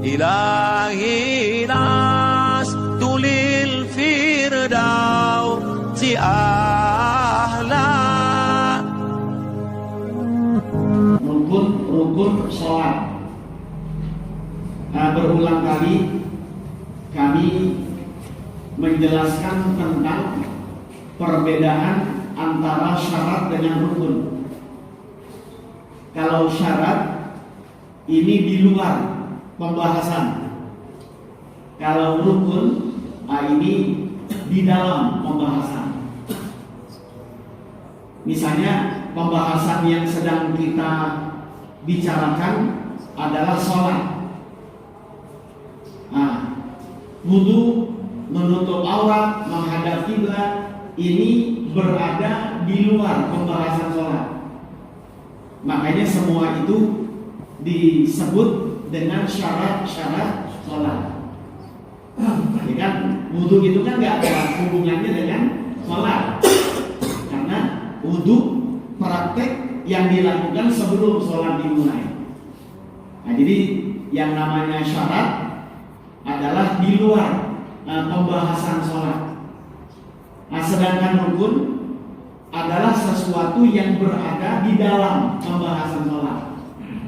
إلهي لست للفردوس أهلا. Rukun sholat. Berulang kali kami menjelaskan tentang perbedaan antara syarat dengan rukun. Kalau syarat ini di luar pembahasan, kalau rukun ini di dalam pembahasan. Misalnya pembahasan yang sedang kita bicarakan adalah sholat. Wudu, menutup aurat, menghadap kiblat, ini berada di luar pembahasan sholat. Makanya semua itu disebut dengan syarat-syarat sholat. Ya kan, wudu itu kan nggak ada hubungannya dengan sholat, karena wudu praktek yang dilakukan sebelum sholat dimulai. Nah, jadi yang namanya syarat adalah di luar pembahasan sholat. Nah, sedangkan rukun adalah sesuatu yang berada di dalam pembahasan sholat.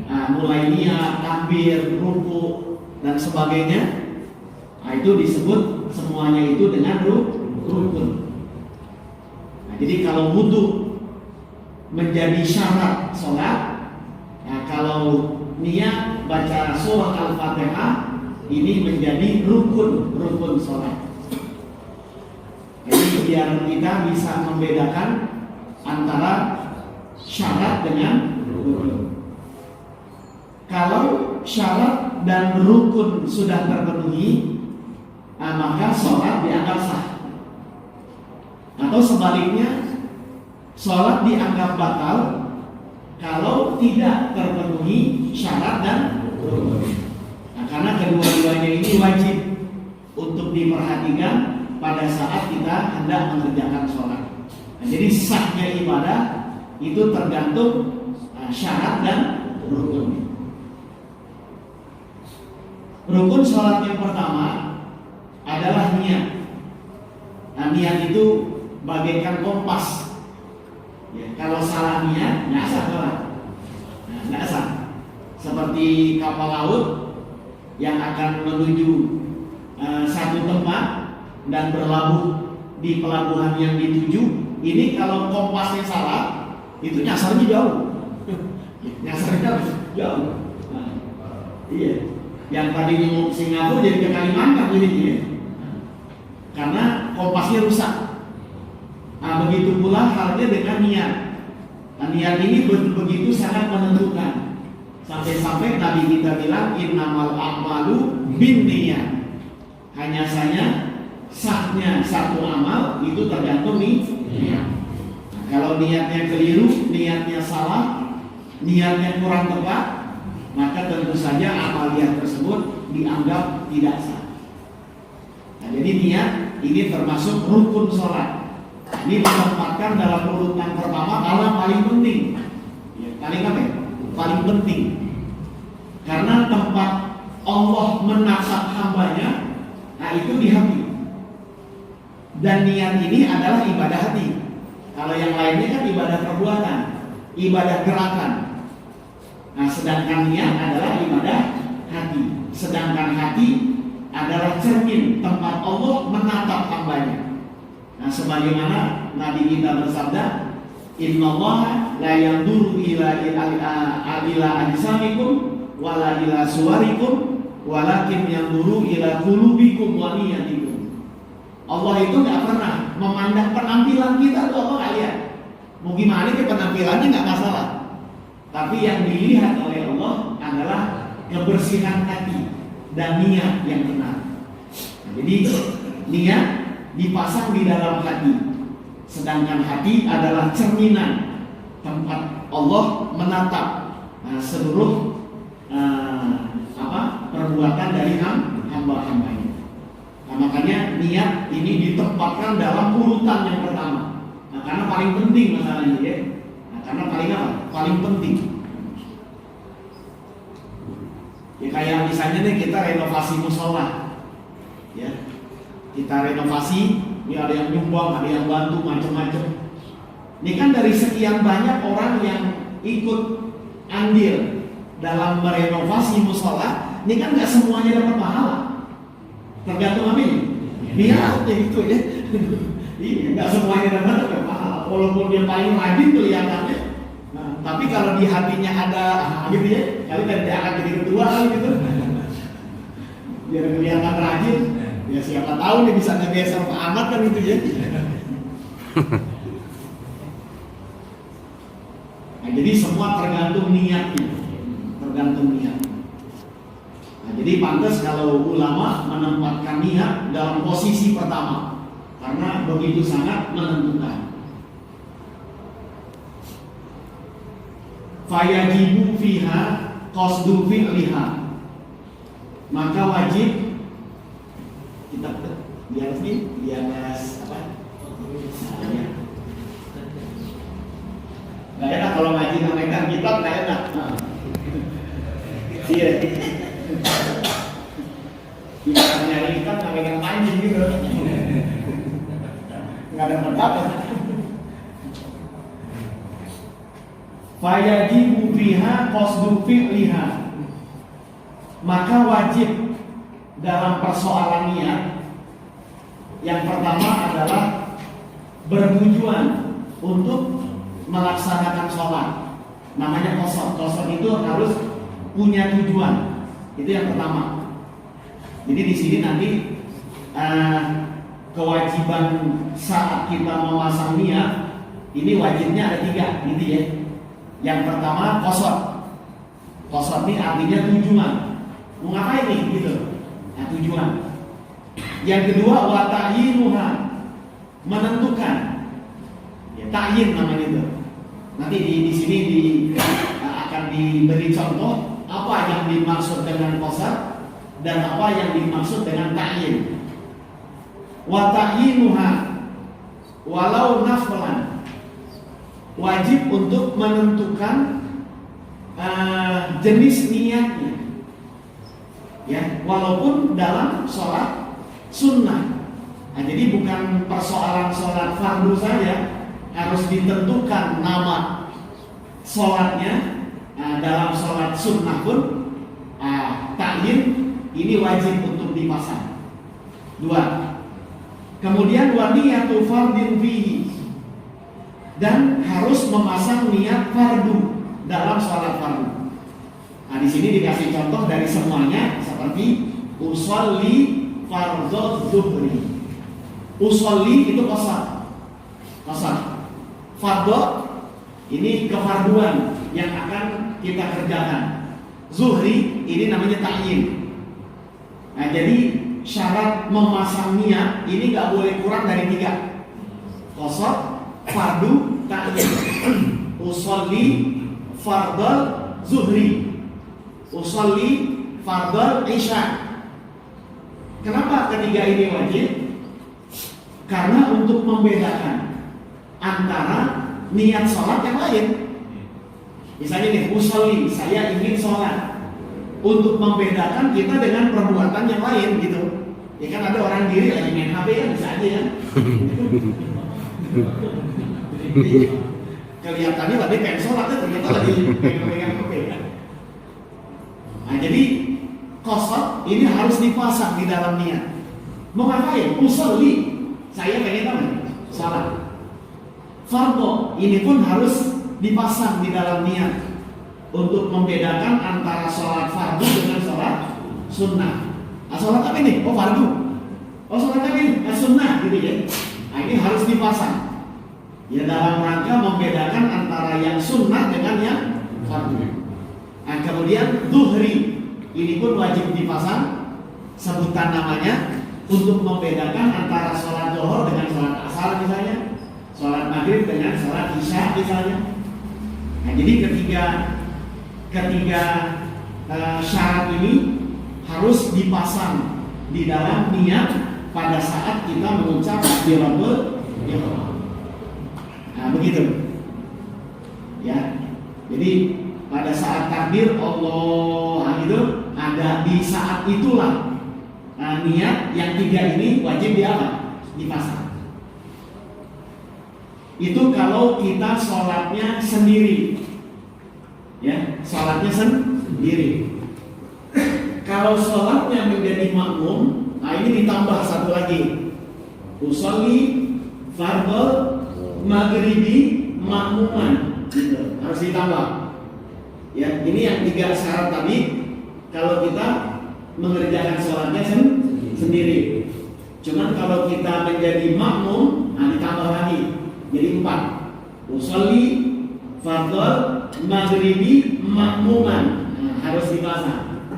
Nah, mulai niat, takbir, ruku dan sebagainya. Nah, itu disebut semuanya itu dengan rukun. Nah, jadi kalau wudu menjadi syarat sholat, nah, kalau niat baca surah Al-Fatihah ini menjadi rukun sholat. Jadi biar kita bisa membedakan antara syarat dengan rukun. Kalau syarat dan rukun sudah terpenuhi, maka sholat dianggap sah. Atau sebaliknya, sholat dianggap batal kalau tidak terpenuhi syarat dan rukun. Nah, karena kedua-duanya ini wajib untuk diperhatikan pada saat kita hendak mengerjakan sholat. Nah, jadi sahnya ibadah itu tergantung syarat dan rukun. Rukun sholat yang pertama adalah niat. Nah, niat itu bagaikan kompas. Ya, kalau salah niat, nggak sah sholat. Nah, nggak sah. Seperti kapal laut yang akan menuju satu tempat dan berlabuh di pelabuhan yang dituju. Ini kalau kompasnya salah, itu nyasarnya jauh. Nyasarnya jauh. Nah, iya. Yang tadinya mau Singapura jadi ke Kalimantan jadinya, karena kompasnya rusak. Nah, begitu pula halnya dengan niat. Nah, niat ini begitu sangat menentukan. Sampai-sampai Nabi kita bilang innamal a'malu binniyat. Hanya saja sahnya satu amal itu tergantung niat. Nah, kalau niatnya keliru, niatnya salah, niatnya kurang tepat, maka tentu saja amalia tersebut dianggap tidak sah. Nah, jadi niat ini termasuk rukun sholat. Ini ditempatkan dalam urutan pertama karena paling penting. Ya, paling penting. Karena tempat Allah menatap hambanya, nah itu di hati. Dan niat ini adalah ibadah hati. Kalau yang lainnya kan ibadah perbuatan, ibadah gerakan. Nah, sedangkan niat adalah ibadah hati. Sedangkan hati adalah cermin tempat Allah menatap hambanya. Nah, sebagaimana Nabi kita bersabda, innallaha la yanzuru ila ajsamikum wala ila suwarikum walakin yanzuru ila qulubikum wa niyatikum. Allah itu nggak pernah memandang penampilan kita tuh, Allah nggak lihat. Mau gimana ke penampilannya nggak masalah. Tapi yang dilihat oleh Allah adalah kebersihan hati dan niat yang benar. Nah, jadi niat dipasang di dalam hati, sedangkan hati adalah cerminan tempat Allah menatap seluruh perbuatan dari hamba-hambanya. Nah, makanya niat ini ditempatkan dalam urutan yang pertama. Nah, karena paling penting masalahnya ya. Karena paling penting. Ya kayak misalnya nih kita renovasi musola, ya kita renovasi, ya ada yang nyumbang, ada yang bantu macam-macam. Ini kan dari sekian banyak orang yang ikut andil dalam merenovasi musola, ini kan nggak semuanya dapat pahala. Tergantung amin. Niat ya gitu ya. Iya, nggak semuanya dapat pahala. Walaupun dia paling rajin kelihatannya. Nah, tapi kalau di hatinya ada gitu ya, kali kan dia akan jadi ketua gitu. Biar kelihatan rajin. Ya siapa tahu dia bisa ngegeser Pak Ahmad kan gitu ya. Nah, jadi semua tergantung niatnya. Tergantung niat. Nah, jadi pantas kalau ulama menempatkan niat dalam posisi pertama karena begitu sangat menentukan. Fayajibu fiha qasdu fi'liha, maka wajib kita di atas ini, di atas apa? Nggak enak kalau ngaji namanya kitab, nggak enak. Iya. Kita nyari kitab namanya panjang gitu. Nggak ada pendapat. Fayajibu fiha qasdu fi'liha, maka wajib dalam persoalan niat yang pertama adalah bertujuan untuk melaksanakan sholat. Namanya qasad. Qasad itu harus punya tujuan. Itu yang pertama. Jadi di sini nanti kewajiban saat kita memasang niat ini wajibnya ada 3, gitu ya. Yang pertama qasad. Qasad ini artinya tujuan. Mau ngapain nih gitu. Nah, tujuan. Yang kedua wa ta'yinuha, menentukan. Ya, ta'yin namanya itu. Nanti di sini akan diberi contoh apa yang dimaksud dengan qasad dan apa yang dimaksud dengan ta'yin. Wa ta'yinuha walau naflan, wajib untuk menentukan jenis niatnya, ya, walaupun dalam sholat sunnah. Nah, jadi bukan persoalan sholat fardu saja harus ditentukan nama sholatnya. Dalam sholat sunnah pun ta'yin ini wajib untuk dipasang. 2. Kemudian wa niyatu fardin fihi, dan harus memasang niat fardu dalam sholat fardu. Nah, di sini dikasih contoh dari semuanya seperti usolli fardhu zuhri. Usolli itu qasad. Fardhu ini kefarduan yang akan kita kerjakan. Zuhri ini namanya ta'yin. Nah, jadi syarat memasang niat ini nggak boleh kurang dari 3. Qasad, fardu, ta'yin. Usolli fardal zuhri, usolli fardal isya. Kenapa ketiga ini wajib? Karena untuk membedakan antara niat sholat yang lain. Misalnya nih, usolli, saya ingin sholat. Untuk membedakan kita dengan perbuatan yang lain gitu. Ya kan ada orang diri lagi main HP ya, bisa aja ya. Kelihatannya tadi pengen sholat, ternyata lagi pegang HP. Nah, jadi qasad ini harus dipasang di dalam niat. Mau ngapain? Usolli, saya pengen apa? Sholat. Fardhu ini pun harus dipasang di dalam niat untuk membedakan antara sholat fardu dengan sholat sunnah. Nah, sholat apa ini? Oh, fardu. Oh, sholat apa ini? Sunnah gitu ya. Nah, ini harus dipasang. Ya, dalam rangka membedakan antara yang sunnah dengan yang fardu. Nah, kemudian zuhri ini pun wajib dipasang, sebutan namanya, untuk membedakan antara sholat zuhur dengan sholat asar misalnya, sholat maghrib dengan sholat isya misalnya. Nah, jadi ketiga syarat ini harus dipasang di dalam niat pada saat kita mengucap takbiratul ihram. Nah, begitu. Ya. Jadi pada saat takbir Allah itu, nah di saat itulah niat yang 3 ini wajib dipasang. Itu kalau kita sholatnya sendiri, ya, sholatnya sendiri. Kalau sholatnya menjadi makmum, nah ini ditambah satu lagi, usolli fardhu maghribi makmuman, gitu. Harus ditambah. Ya, ini yang 3 syarat tadi. Kalau kita mengerjakan sholatnya sendiri. Cuman kalau kita menjadi makmum, nah ditambah lagi. Jadi 4. Usolli fardhu maghribi makmuman, nah, harus dipasang.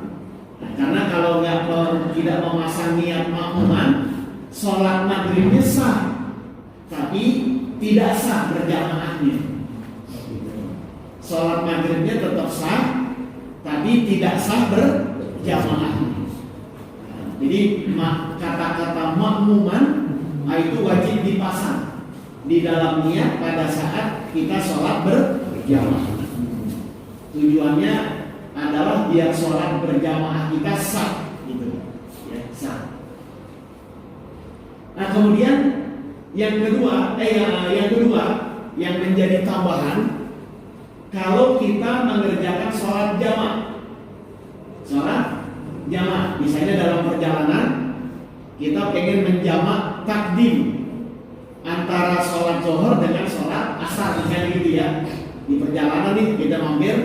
Nah, karena kalau tidak memasang niat makmuman, sholat maghribnya sah, tapi tidak sah berjamaahnya. Sholat maghribnya tetap sah, tapi tidak sah berjamaah. Jadi kata-kata makmuman itu wajib dipasang di dalam niat pada saat kita sholat berjamaah. Tujuannya adalah biar sholat berjamaah kita sah, gitu, ya, sah. Nah kemudian yang kedua yang menjadi tambahan, kalau kita mengerjakan sholat jamaah, misalnya dalam perjalanan kita pengen menjamak takdim antara sholat zuhur dengan sholat asar, misalnya gitu ya. Di perjalanan nih kita mampir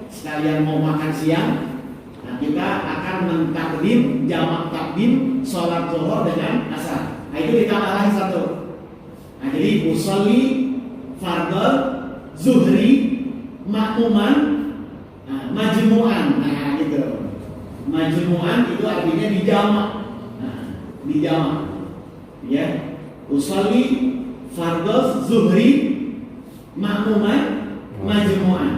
sekalian mau makan siang, nah kita akan mentakdim jamak takdim sholat zuhur dengan asar. Nah itu ditambah lagi 1. Nah jadi usolli fardhu zuhri makmuman, majmu'an, nah gitu. Majmu'an itu artinya dijamak, ya. Usolli fardhu zuhri makmuman majmu'an.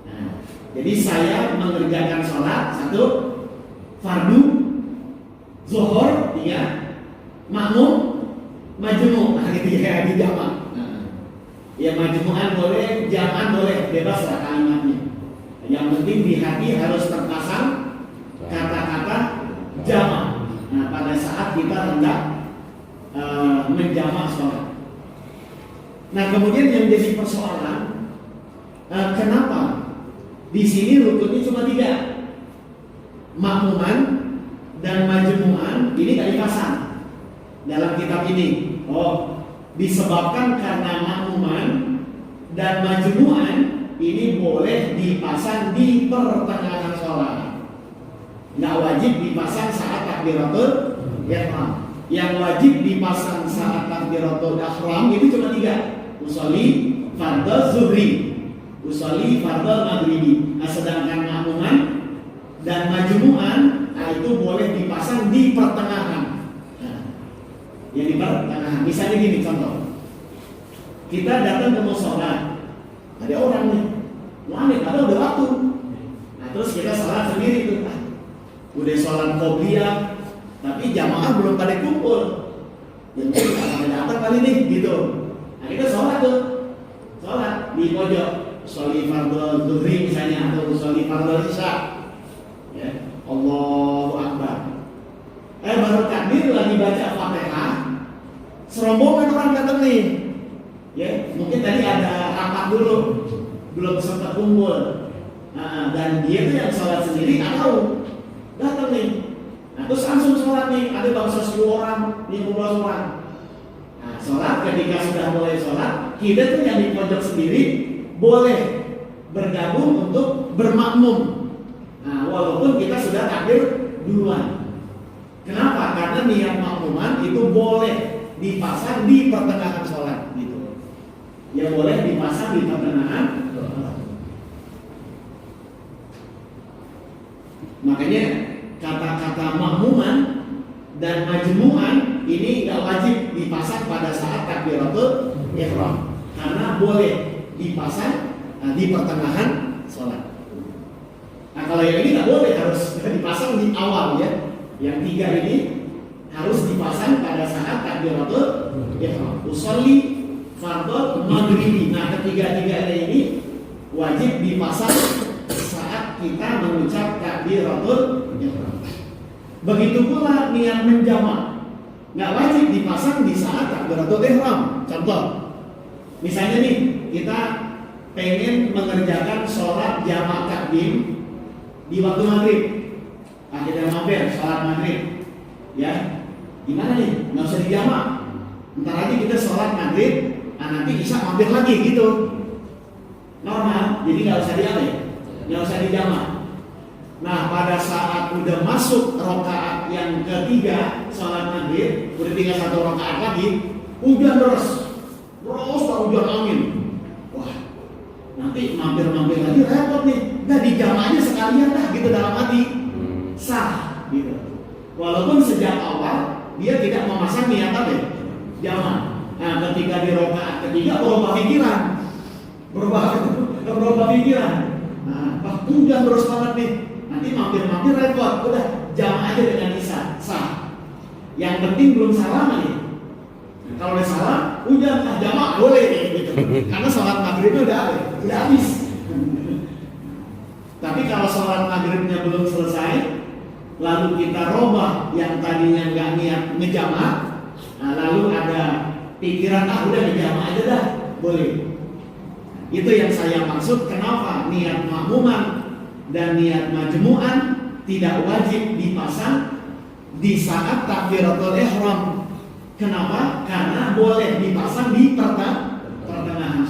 Nah, jadi saya mengerjakan sholat 1 fardu zuhur, 3 makmum majmu', nah gitu ya, dijamak. Ya majmu'an boleh, jaman boleh, bebas lah kalimatnya. Yang penting di hati harus terpasang kata-kata jamak. Nah pada saat kita hendak menjamak sholat. Nah kemudian yang jadi persoalan, kenapa di sini rukunnya cuma 3, makmuman dan majmu'an ini gak dipasang dalam kitab ini. Oh, disebabkan karena makmuman dan majmu'an ini boleh dipasang di pertengahan sholat, nggak wajib dipasang saat takbiratul ihram. Yang wajib dipasang saat takbiratul ihram itu cuma 3, usolli fardhu zuhri, usolli fardhu maghribi. Nah, sedangkan makmuman dan majmu'an itu boleh dipasang di pertengahan. Ya di pertengahan. Misalnya gini contoh, kita datang ke mushola, ada orang nih, wanita ada udah waktu, nah terus kita sholat sendiri tuh, udah sholat qobliyah, tapi jamaah belum pada kumpul, jadi kita akan datang kali nih, gitu. Nah kita sholat tuh, sholat di pojok, sholli fardhu zuhri misalnya atau sholli fardhu isya, ya, Allahu Akbar. Baru takbir lagi baca Fatihah, serombongan orang datang nih, ya mungkin tadi ada rapat dulu, belum sempat kumpul, dan dia tuh yang sholat sendiri nggak tahu, datang nih, nah terus langsung sholat nih, ada bangsa 10 orang, 15 orang, nah sholat. Ketika sudah mulai sholat, kita tuh yang di pojok sendiri boleh bergabung untuk bermakmum, nah walaupun kita sudah takbir duluan. Kenapa? Karena niat makmuman itu boleh dipasang di pertengahan sholat, gitu. Ya boleh dipasang di pertengahan. Makanya kata-kata makmuman dan majmu'an ini nggak wajib dipasang pada saat takbiratul ihram, karena boleh dipasang di pertengahan sholat. Nah kalau yang ini nggak boleh, harus dipasang di awal ya. Yang 3 ini harus dipasang pada saat takbiratul ihram. Usolli fardhu maghribi. Nah, ketiga-tiganya ini wajib dipasang saat kita mengucap takbir takbiratul ihram. Begitu pula niat menjamak, nggak wajib dipasang di saat takbiratul ihram. Contoh, misalnya nih kita pengen mengerjakan sholat jamak takdim di waktu maghrib, akhirnya mampir sholat maghrib, ya gimana nih? Nggak usah dijamak, ntar aja kita sholat maghrib, nanti isya mampir lagi gitu, normal. Jadi nggak usah dialih, nggak usah dijamak. Nah pada saat udah masuk rakaat yang ketiga sholat maghrib, udah tinggal 1 rakaat lagi, hujan terus hujan angin. Wah, nanti mampir-mampir lagi repot nih. Nggak dijamaknya sekalian dah gitu dalam hati, sah gitu. Walaupun sejak awal dia tidak memasang niat apa ya? Jamak. Nah ketika di rakaat ketiga berubah pikiran. Nah, hujan terus banget nih. Nanti mampir-mampir repot, udah jamak aja dengan isya, sah. Yang penting belum salam nih. Kalau udah salam, hujan jamak boleh gitu. Karena sholat maghribnya udah habis. Tapi kalau sholat maghribnya belum selesai, lalu kita robah yang tadinya nggak niat ngejamak, nah, lalu ada pikiran udah ngejamak aja dah, boleh. Itu yang saya maksud kenapa niat makmuman dan niat majmu'an tidak wajib dipasang di saat takbiratul ihram. Kenapa? Karena boleh dipasang di pertengahan.